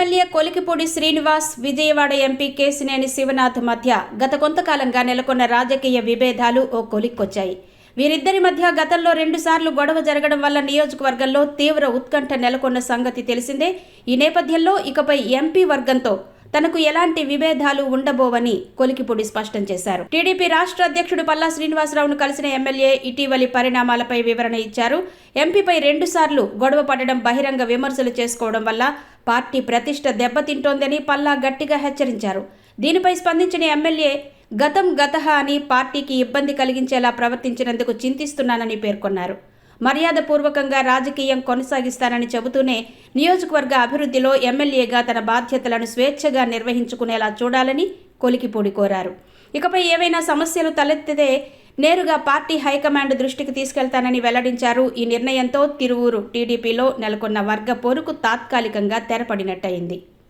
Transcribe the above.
MLA Kolikapudi Srinivas, Vijayawada MP Kesineni Sivanath మధ్య గత కొంతకాలంగా నెలకొన్న రాజకీయ విభేదాలు ఓ కొలిక్కొచ్చాయి. వీరిద్దరి మధ్య గతంలో 2 సార్లు గొడవ జరగడం వల్ల నియోజకవర్గంలో తీవ్ర ఉత్కంఠ నెలకొన్న సంగతి తెలిసిందే. ఈ నేపథ్యంలో ఇకపై ఎంపీ వర్గంతో తనకు ఎలాంటి విభేదాలు ఉండబోవని కొలికిపూడి స్పష్టం చేశారు. టీడీపీ రాష్ట్ర అధ్యక్షుడు పల్లా శ్రీనివాసరావును కలిసిన ఎమ్మెల్యే ఇటీవలి పరిణామాలపై వివరణ ఇచ్చారు. ఎంపీపై 2 సార్లు గొడవ పడడం, బహిరంగ విమర్శలు చేసుకోవడం వల్ల పార్టీ ప్రతిష్ట దెబ్బతింటోందని పల్లా గట్టిగా హెచ్చరించారు. దీనిపై స్పందించిన ఎమ్మెల్యే గతం గతహ అని పార్టీకి ఇబ్బంది కలిగించేలా ప్రవర్తించినందుకు చింతిస్తున్నానని పేర్కొన్నారు. మర్యాదపూర్వకంగా రాజకీయం కొనసాగిస్తానని చెబుతూనే నియోజకవర్గ అభివృద్ధిలో ఎమ్మెల్యేగా తన బాధ్యతలను స్వేచ్ఛగా నిర్వహించుకునేలా చూడాలని కొలికిపూడి కోరారు. ఇకపై ఏవైనా సమస్యలు తలెత్తితే నేరుగా పార్టీ హైకమాండ్ దృష్టికి తీసుకెళ్తానని వెల్లడించారు. ఈ నిర్ణయంతో తిరువూరు టీడీపీలో నెలకొన్న వర్గ పోరుకు తాత్కాలికంగా తెరపడినట్టయింది.